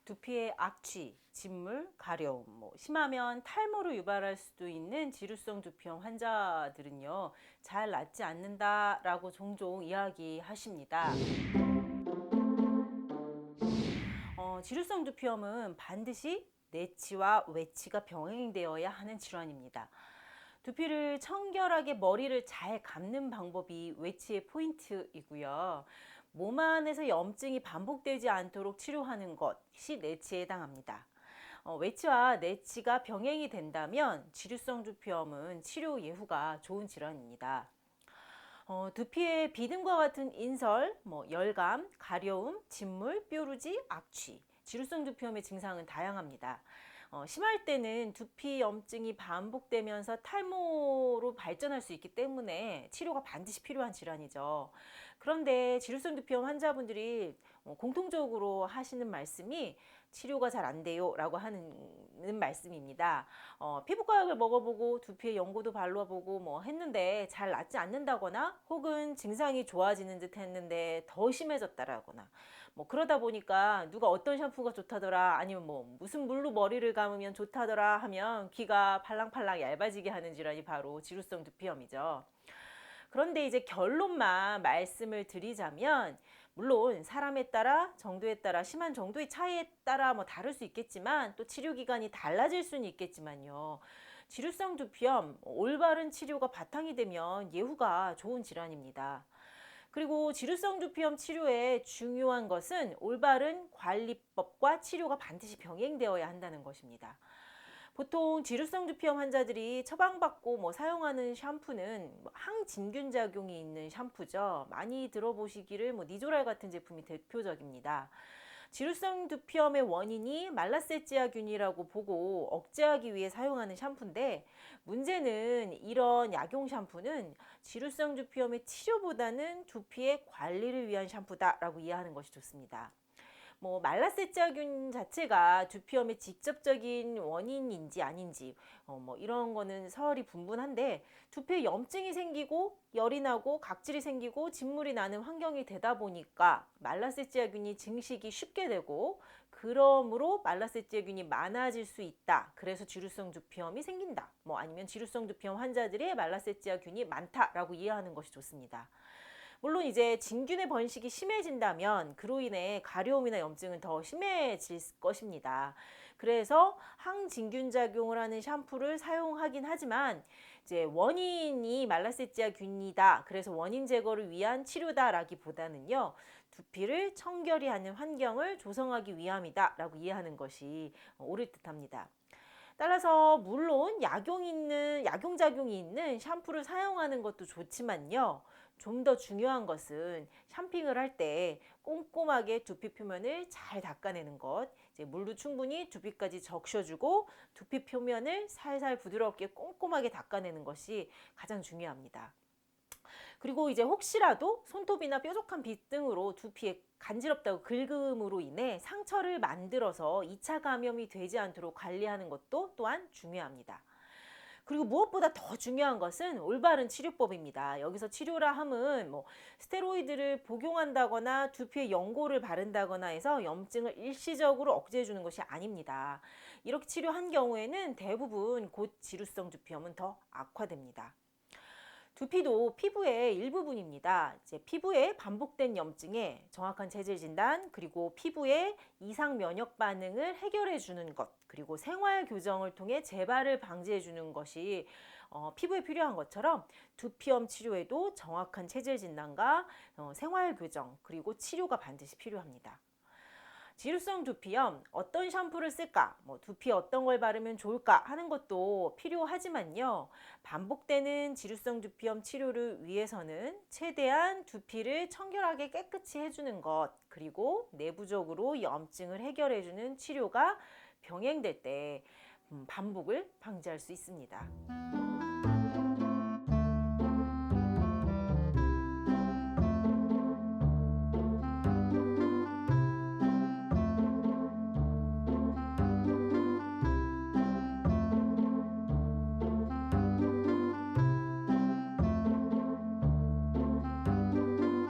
두피의 악취, 진물, 가려움, 심하면 탈모를 유발할 수도 있는 지루성 두피염 환자들은요, 잘 낫지 않는다라고 종종 이야기하십니다. 지루성 두피염은 반드시 내치와 외치가 병행되어야 하는 질환입니다. 두피를 청결하게 머리를 잘 감는 방법이 외치의 포인트이고요. 몸 안에서 염증이 반복되지 않도록 치료하는 것이 내치에 해당합니다. 외치와 내치가 병행이 된다면 지루성 두피염은 치료 예후가 좋은 질환입니다. 두피에 비듬과 같은 인설, 열감, 가려움, 진물, 뾰루지, 악취, 지루성 두피염의 증상은 다양합니다. 심할 때는 두피 염증이 반복되면서 탈모로 발전할 수 있기 때문에 치료가 반드시 필요한 질환이죠. 그런데 지루성 두피염 환자분들이 공통적으로 하시는 말씀이 치료가 잘 안 돼요 라고 하는 말씀입니다. 피부과약을 먹어보고 두피에 연고도 발라보고 했는데 잘 낫지 않는다거나 혹은 증상이 좋아지는 듯 했는데 더 심해졌다라거나 그러다 보니까 누가 어떤 샴푸가 좋다더라 아니면 무슨 물로 머리를 감으면 좋다더라 하면 귀가 팔랑팔랑 얇아지게 하는 질환이 바로 지루성 두피염이죠. 그런데 이제 결론만 말씀을 드리자면 물론 사람에 따라 정도에 따라 심한 정도의 차이에 따라 다를 수 있겠지만 또 치료 기간이 달라질 수는 있겠지만요. 지루성 두피염 올바른 치료가 바탕이 되면 예후가 좋은 질환입니다. 그리고 지루성 두피염 치료에 중요한 것은 올바른 관리법과 치료가 반드시 병행되어야 한다는 것입니다. 보통 지루성 두피염 환자들이 처방받고 사용하는 샴푸는 항진균 작용이 있는 샴푸죠. 많이 들어보시기를 니조랄 같은 제품이 대표적입니다. 지루성 두피염의 원인이 말라세치아균이라고 보고 억제하기 위해 사용하는 샴푸인데 문제는 이런 약용 샴푸는 지루성 두피염의 치료보다는 두피의 관리를 위한 샴푸다라고 이해하는 것이 좋습니다. 말라세치아균 자체가 두피염의 직접적인 원인인지 아닌지 이런 거는 서열이 분분한데 두피에 염증이 생기고 열이 나고 각질이 생기고 진물이 나는 환경이 되다 보니까 말라세치아균이 증식이 쉽게 되고 그러므로 말라세치아균이 많아질 수 있다. 그래서 지루성 두피염이 생긴다. 아니면 지루성 두피염 환자들의 말라세치아균이 많다라고 이해하는 것이 좋습니다. 물론 이제 진균의 번식이 심해진다면 그로 인해 가려움이나 염증은 더 심해질 것입니다. 그래서 항진균 작용을 하는 샴푸를 사용하긴 하지만 이제 원인이 말라세치아균이다. 그래서 원인 제거를 위한 치료다라기보다는요. 두피를 청결히 하는 환경을 조성하기 위함이다라고 이해하는 것이 옳을 듯합니다. 따라서 물론 약용작용이 있는 샴푸를 사용하는 것도 좋지만요. 좀 더 중요한 것은 샴핑을 할 때 꼼꼼하게 두피 표면을 잘 닦아내는 것, 이제 물도 충분히 두피까지 적셔주고 두피 표면을 살살 부드럽게 꼼꼼하게 닦아내는 것이 가장 중요합니다. 그리고 이제 혹시라도 손톱이나 뾰족한 빗 등으로 두피에 간지럽다고 긁음으로 인해 상처를 만들어서 2차 감염이 되지 않도록 관리하는 것도 또한 중요합니다. 그리고 무엇보다 더 중요한 것은 올바른 치료법입니다. 여기서 치료라 함은 스테로이드를 복용한다거나 두피에 연고를 바른다거나 해서 염증을 일시적으로 억제해 주는 것이 아닙니다. 이렇게 치료한 경우에는 대부분 곧 지루성 두피염은 더 악화됩니다. 두피도 피부의 일부분입니다. 이제 피부의 반복된 염증에 정확한 체질 진단, 그리고 피부의 이상 면역 반응을 해결해 주는 것, 그리고 생활 교정을 통해 재발을 방지해 주는 것이 피부에 필요한 것처럼 두피염 치료에도 정확한 체질 진단과 생활 교정, 그리고 치료가 반드시 필요합니다. 지루성 두피염 어떤 샴푸를 쓸까 두피에 어떤 걸 바르면 좋을까 하는 것도 필요하지만요, 반복되는 지루성 두피염 치료를 위해서는 최대한 두피를 청결하게 깨끗이 해주는 것, 그리고 내부적으로 염증을 해결해주는 치료가 병행될 때 반복을 방지할 수 있습니다.